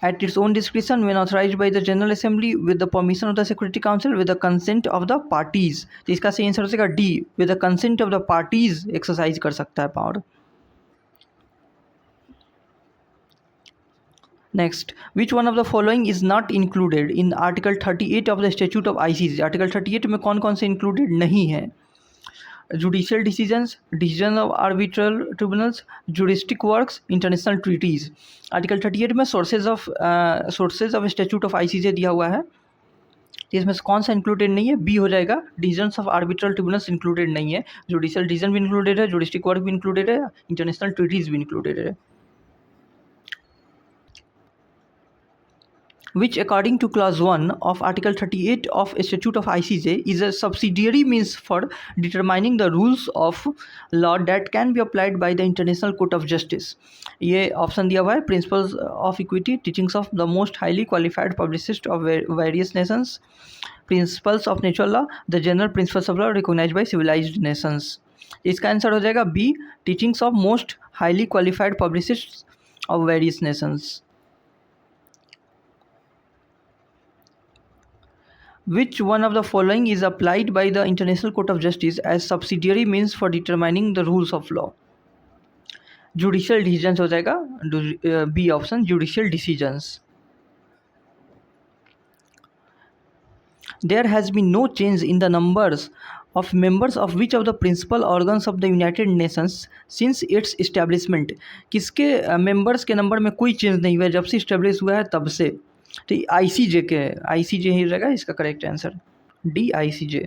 at its own discretion when authorized by the General Assembly with the permission of the Security Council with the consent of the parties. तो इसका सही answer हो जाएगा D, with the consent of the parties exercise कर सकता है power. Next, which one of the following is not included in Article 38 of the Statute of ICJ? Article 38 में कौन कौन से इंक्लूडेड नहीं है? Judicial decisions, decision of arbitral tribunals, juristic works, international treaties. Article 38 में sources of statute of ICJ दिया हुआ है, इसमें से कौन सा इंक्लूडेड नहीं है? बी हो जाएगा, decisions of arbitral tribunals included नहीं है, जुडिशियल डिसीजन भी इंक्लूडेड है, जुरिस्टिक वर्क भी इंक्लूडेड है, इंटरनेशनल ट्रीटीज़ भी इंक्लूडेड है. which according to clause 1 of article 38 of statute of ICJ is a subsidiary means for determining the rules of law that can be applied by the International Court of Justice. ये option दिया हुआ है principles of equity, teachings of the most highly qualified publicist of various nations, principles of natural law, the general principles of law recognised by civilised nations. इसका answer हो जाएगा B, teachings of most highly qualified publicist of various nations. Which one of the following is applied by the International Court of Justice as subsidiary means for determining the rules of law? Judicial decisions हो जाएगा, B option judicial decisions. There has been no change in the numbers of members of which of the principal organs of the United Nations since its establishment. किसके members के number में कोई change नहीं हुआ है जब से इस्टेब्लिश हुआ है तब से। तो ICJ के, ICJ ही रहेगा इसका correct answer, D ICJ।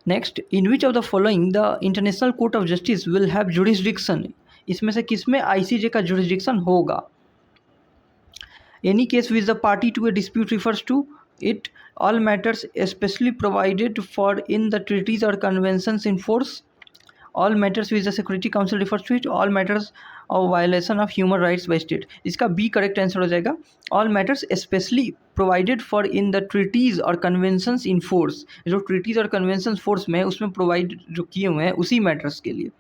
Next, in which of the following the International court of Justice will have jurisdiction? इसमें से किस में ICJ का जुरिस्डिक्शन होगा? Any case which the party to a dispute refers to it, all matters specially provided for in the treaties और conventions in force, all matters which the security Council refers to it, all matters of violation of human rights by state. इसका B correct answer हो जाएगा, all matters specially provided for in the treaties और conventions in force. जो treaties और conventions force में उसमें provide जो किए हुए हैं उसी मैटर्स के लिए।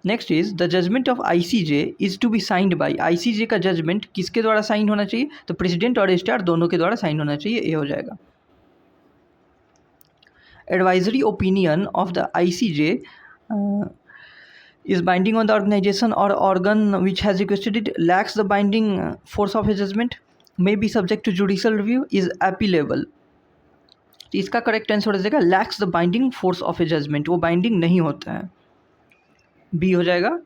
Next is the judgment of ICJ is to be signed by. ICJ का जजमेंट किसके द्वारा साइन होना चाहिए? तो प्रेसिडेंट और रजिस्ट्रार दोनों के द्वारा साइन होना चाहिए, ये हो जाएगा। Advisory opinion of the ICJ is binding on the organization or organ which has requested it, lacks the binding force of a judgment, may be subject to judicial review, is appealable। तो इसका correct answer हो जाएगा lacks the binding force of a judgment, वो binding नहीं होता है, B हो जाएगा।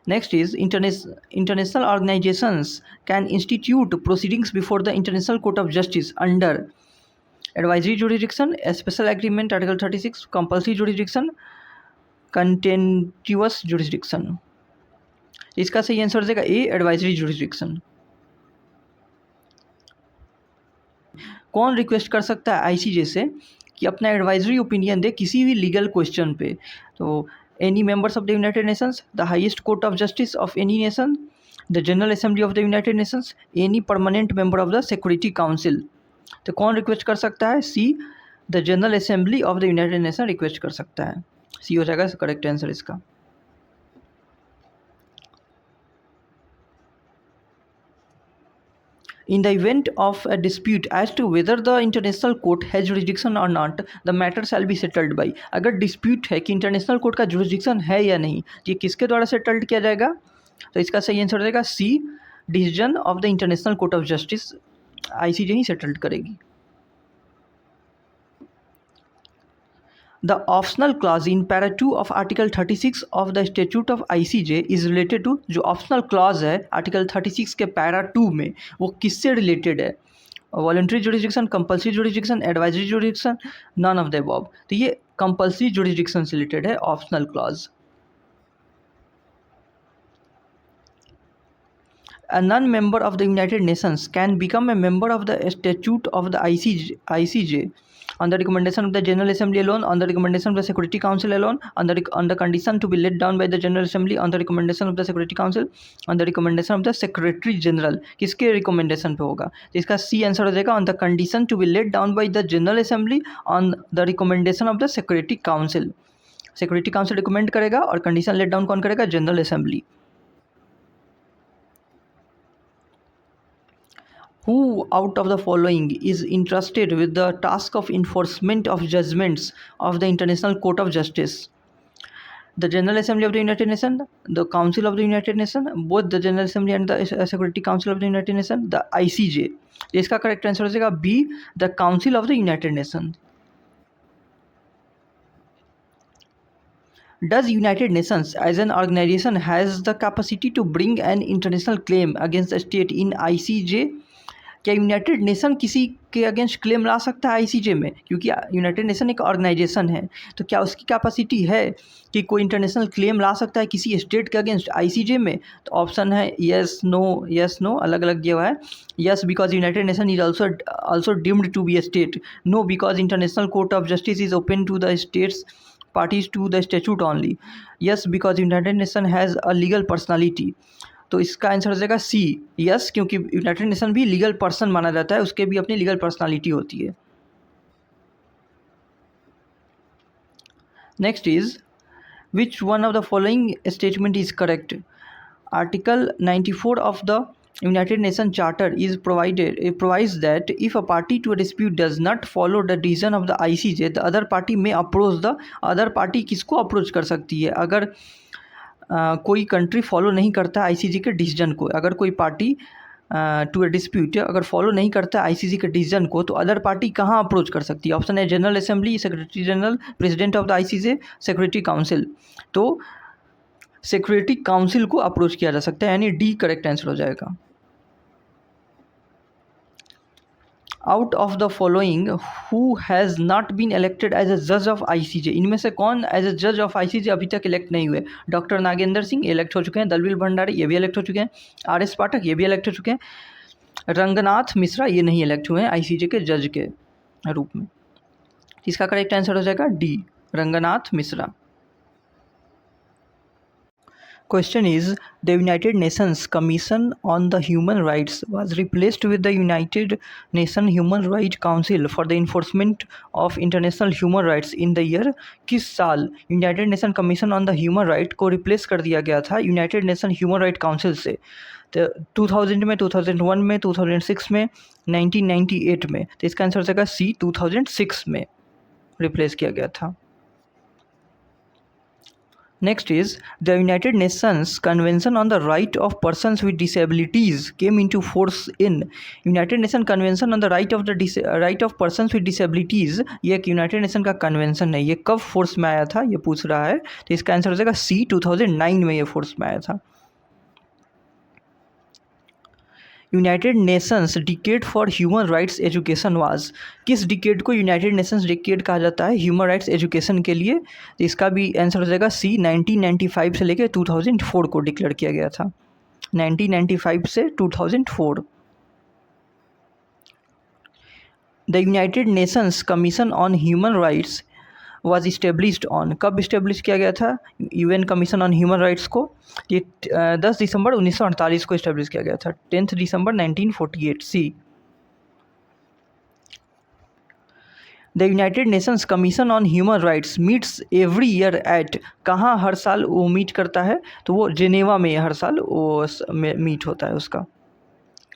Next is international organisations can institute proceedings before the International court of Justice under advisory jurisdiction, special agreement article 36, compulsory jurisdiction, contentious jurisdiction. इसका सही answer हो जाएगा ए, एडवाइजरी जुरिडिक्शन। कौन रिक्वेस्ट कर सकता है ICJ से कि अपना एडवाइजरी ओपिनियन दे किसी भी लीगल क्वेश्चन पे? तो any members of the United Nations, the highest court of justice of any nation, the general assembly of the United Nations, any permanent member of the security Council. तो कौन request कर सकता है? C, the general assembly of the United Nation request कर सकता है, C हो जाएगा करेक्ट आंसर इसका। In the event of a dispute as to whether the international court has jurisdiction or not, the matter shall be settled by। अगर dispute है कि international court का jurisdiction है या नहीं, ये किसके द्वारा सेटल्ड किया जाएगा? तो इसका सही आंसर हो जाएगा C, decision of the International court of justice, ICJ ही सेटल्ड करेगी। The optional clause in para 2 of article 36 of the statute of ICJ is related to, जो optional clause है article 36 के para 2 में, वो किससे related है? Voluntary jurisdiction, compulsory jurisdiction, advisory jurisdiction, none of the above। तो ये compulsory jurisdiction से related है optional clause। A non-member of the United Nations can become a member of the statute of the ICJ on the recommendation of the General Assembly alone, on the recommendation of the Security Council alone, on the condition to be laid down by the General Assembly, on the recommendation of the Security Council, on the recommendation of the Secretary General। किसके recommendation पे होगा? तो इसका C answer हो जाएगा on the condition to be laid down by the General Assembly, on the recommendation of the Security Council। Security Council recommend करेगा और condition laid down कौन करेगा? General Assembly। Who out of the following is entrusted with the task of enforcement of judgments of the International Court of Justice? The General Assembly of the United Nations, the Council of the United Nations, both the General Assembly and the Security Council of the United Nations, the ICJ। इसका correct answer हो जाएगा B, the council of the United Nation. Does United Nations as an organization has the capacity to bring an international claim against a state in ICJ? क्या United nation किसी के against claim ला सकता है ICJ में? क्योंकि United nation एक organisation है, तो क्या उसकी कैपेसिटी है कि कोई इंटरनेशनल क्लेम ला सकता है किसी स्टेट के अगेंस्ट आईसीजे में? तो ऑप्शन है यस नो अलग अलग दिया हुआ है। Yes because United Nation is also deemed to be a state. No because International court of Justice is open to the states parties to the statute only. Yes because United Nation has a legal personality. तो इसका answer हो जाएगा सी, yes, क्योंकि United nation भी legal person माना जाता है, उसके भी अपनी लीगल पर्सनालिटी होती है। Next is which one of the following statement is correct? Article 94 of the United Nations Charter provides that if a party to a dispute does not follow the decision of the ICJ, the other party may approach the other party। किसको approach कर सकती है? अगर कोई country follow नहीं करता है ICJ के डिसीजन को, अगर कोई पार्टी टू ए डिस्प्यूट अगर फॉलो नहीं करता है आईसीजे के डिसीजन को, तो अदर पार्टी कहाँ अप्रोच कर सकती है? ऑप्शन है general assembly, secretary general, president of the ICJ, secretary council. तो सेक्रेटरी काउंसिल को अप्रोच किया जा सकता है, यानी डी करेक्ट आंसर हो जाएगा। Out of the following who has not been elected as a जज ऑफ आईसीजे? इनमें से कौन एज अ जज ऑफ आईसीजे अभी तक इलेक्ट नहीं हुए? डॉक्टर नागेंद्र सिंह इलेक्ट हो चुके हैं, दलवीर भंडारी ये भी इलेक्ट हो चुके हैं, आर.एस. पाठक ये भी इलेक्ट हो चुके हैं, रंगनाथ मिश्रा ये नहीं इलेक्ट हुए हैं आईसीजे के जज के रूप में। इसका करेक्ट आंसर हो जाएगा D, Ranganath Mishra. Question is, the United Nations Commission on the Human Rights was replaced with the United Nations Human Rights Council for the Enforcement of International Human Rights in the year? किस साल United nation commission on the human right को replace कर दिया गया था United Nation human right council से? तो 2000 में, 2001 में, 2006 में, 1998 में। तो इसका आंसर हो जाएगा सी, 2006 में रिप्लेस किया गया था। Next is, the United Nations Convention on the Right of Persons with Disabilities came into force in United Nations Convention on the Right of Persons with Disabilities। ये एक यूनाइटेड नेशन का convention है, ये कब force में आया था ये पूछ रहा है, तो इसका आंसर हो जाएगा सी, 2009 में ये फोर्स में आया था। United Nations decade for human rights education was? किस डिकेड को यूनाइटेड नेशंस डिकेड कहा जाता है ह्यूमन राइट्स एजुकेशन के लिए? तो इसका भी आंसर हो जाएगा सी, 1995 से लेकर 2004 को डिक्लेयर किया गया था, 1995 से 2004। The United Nations Commission on human rights was established on? कब इस्टेब्लिश किया गया था UN commission on human rights को? ये 10 दिसंबर 1948 को इस्टेब्लिश किया गया था, 10 दिसंबर 1948। C, the United Nations Commission on human Rights meets every year at? कहाँ हर साल वो मीट करता है? तो वो जेनेवा में हर साल वो मीट होता है उसका,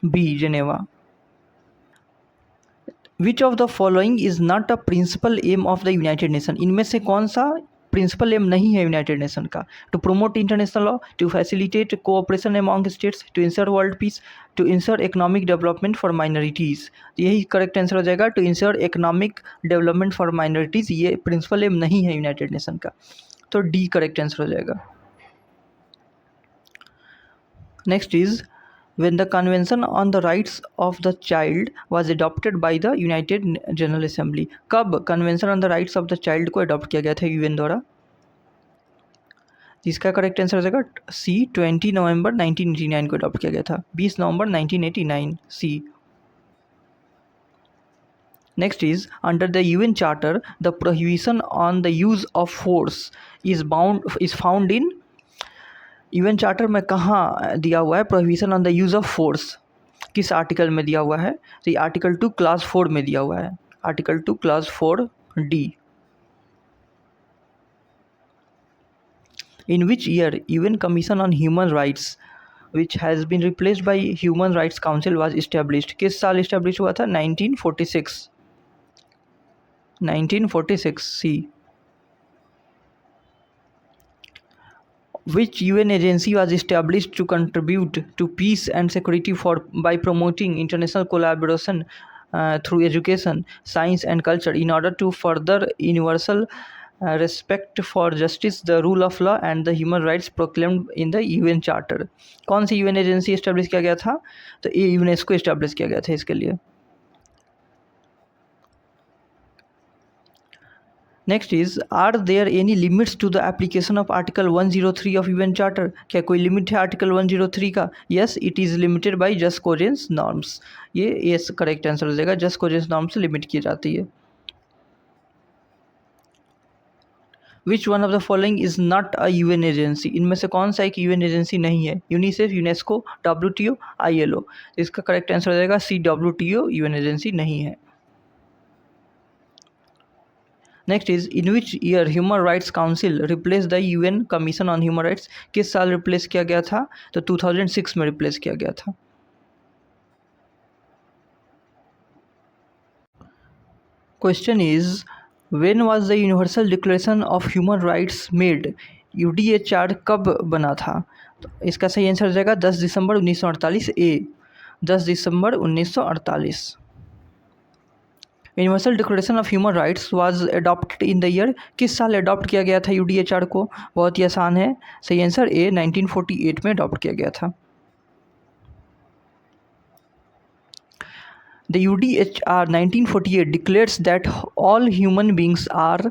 B, Geneva. Which of the following is not a principal aim of the United Nation? इनमें से कौन सा प्रिंसिपल एम नहीं है यूनाइटेड नेशन का? To promote international law, to facilitate cooperation among states, to ensure world peace, to ensure economic development for minorities. यही correct answer हो जाएगा, to ensure economic development for minorities. ये principal aim नहीं है United Nation का, तो D correct answer हो जाएगा। Next is, when the Convention on the Rights of the Child was adopted by the United General Assembly? कब Convention on the Rights of the Child को adopt किया गया था UN द्वारा? जिसका करेक्ट आंसर हो जाएगा सी, 20 नवंबर 1989 को अडॉप्ट किया गया था, 20 नवंबर 1989, C. Next is, under the UN charter the prohibition on the use of force is found in? UN charter में कहाँ दिया हुआ है prohibition on the use of force? किस आर्टिकल में दिया हुआ है? तो ये आर्टिकल 2 क्लास 4 में दिया हुआ है, article 2 class 4 D. In which year UN commission on human rights which has been replaced by human rights council was established? किस साल इस्टेब्लिश हुआ था? 1946, 1946, C. Which UN agency was established to contribute to peace and security by promoting international collaboration through education, science and culture in order to further universal respect for justice, the rule of law and the human rights proclaimed in the UN charter. कौन सी UN agency establish किया गया था? तो ये UNESCO establish किया गया था इसके लिए। Next is, are there any limits to the application of article 103 of UN charter? क्या कोई लिमिट है आर्टिकल 103 का? Yes, it is limited by jus cogens norms. ये यस करेक्ट आंसर हो जाएगा, जस्ट कोजेंस नॉर्म्स से लिमिट की जाती है। Which one of the following is not a UN agency? इनमें से कौन सा एक यूएन एजेंसी नहीं है? UNICEF, UNESCO, WTO, ILO। इसका करेक्ट आंसर हो जाएगा सी, WTO यूएन एजेंसी नहीं है। Next is, in which year human rights council replace the UN commission on human rights? किस साल रिप्लेस किया गया था? तो 2006 में रिप्लेस किया गया था। Question is, when was the universal Declaration of human rights made? UDHR कब बना था? तो इसका सही आंसर हो जाएगा 10 दिसंबर 1948 ए, 10 दिसंबर 1948। Universal Declaration of human rights was adopted in the year? किस साल अडॉप्ट किया गया था UDHR को? बहुत ही आसान है, सही आंसर ए, 1948 में अडॉप्ट किया गया था। The UDHR 1948 declares that all human beings are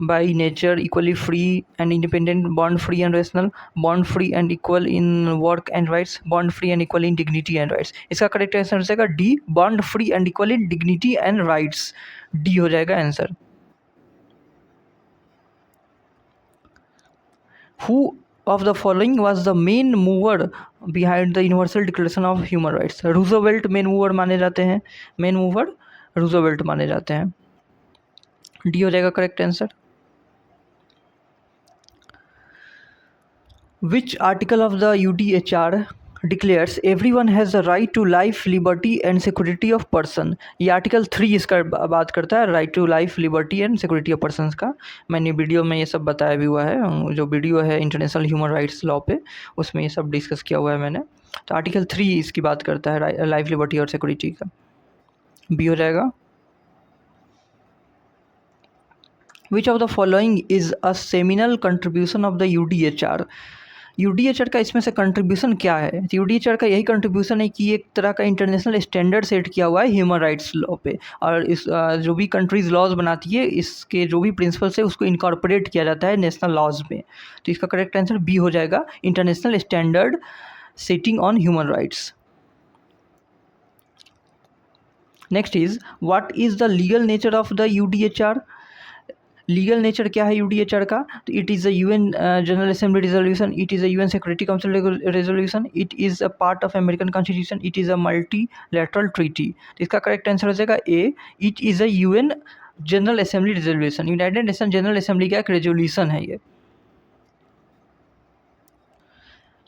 by nature equally free and independent, born free and rational, born free and equal in work and rights, born free and equal in dignity and rights। इसका correct answer हो जाएगा D, born free and equal in dignity and rights। D हो जाएगा answer. Who of the following was the main mover behind the universal declaration of human rights? Roosevelt main mover माने जाते हैं, main mover Roosevelt माने जाते हैं। D हो जाएगा correct answer. Which article of the UDHR declares everyone has the right to life, liberty and security of person? ये article 3 इसका बात करता है, right to life, liberty and security of person का। मैंने वीडियो में ये सब बताया भी हुआ है, जो वीडियो है इंटरनेशनल ह्यूमन राइट्स लॉ पे, उसमें ये सब डिस्कस किया हुआ है मैंने। तो आर्टिकल 3 इसकी बात करता है लाइफ, लिबर्टी और सिक्योरिटी का। बी हो जाएगा। Which of the following is a seminal contribution of the UDHR? UDHR का इसमें से कंट्रीब्यूशन क्या है? UDHR का यही कंट्रीब्यूशन है कि एक तरह का इंटरनेशनल स्टैंडर्ड सेट किया हुआ है ह्यूमन राइट्स लॉ पे, और इस जो भी कंट्रीज़ लॉज बनाती है, इसके जो भी प्रिंसिपल्स है उसको इनकॉर्पोरेट किया जाता है नेशनल लॉज में। तो इसका करेक्ट आंसर बी हो जाएगा, international standard setting on human rights. Next is, what is the legal nature of the UDHR? Legal nature क्या है UDHR का? तो it is a UN General Assembly resolution, it is a UN Security Council resolution, it is a part of American constitution, it is a multilateral treaty. तो इसका correct answer हो जाएगा A, it is a UN General Assembly resolution. United Nation general assembly का एक resolution है ये।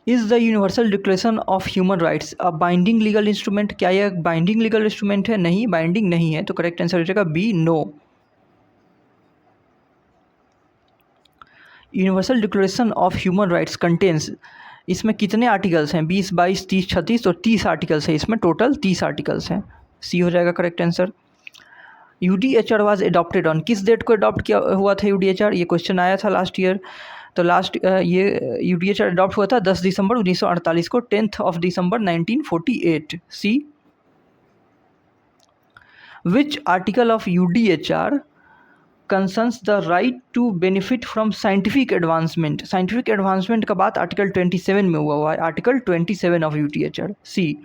Is the universal Declaration of human rights a binding legal instrument? क्या यह बाइंडिंग लीगल इंस्ट्रूमेंट है? नहीं, बाइंडिंग नहीं है। तो करेक्ट आंसर हो जाएगा B, no. Universal Declaration of human Rights contains, इसमें कितने आर्टिकल्स हैं? 20, 22, 30, 36 और 30 आर्टिकल्स हैं। इसमें टोटल 30 आर्टिकल्स हैं। सी हो जाएगा correct answer. UDHR was adopted on, किस डेट को अडॉप्ट किया हुआ था UDHR? ये क्वेश्चन आया था लास्ट ईयर। तो ये UDHR अडॉप्ट हुआ था 10 दिसंबर 1948 को, 10 दिसंबर 1948। C. Which article of UDHR concerns the right to benefit from scientific advancement? Scientific advancement का बात आर्टिकल 27 में हुआ है, आर्टिकल 27 ऑफ UDHR। सी।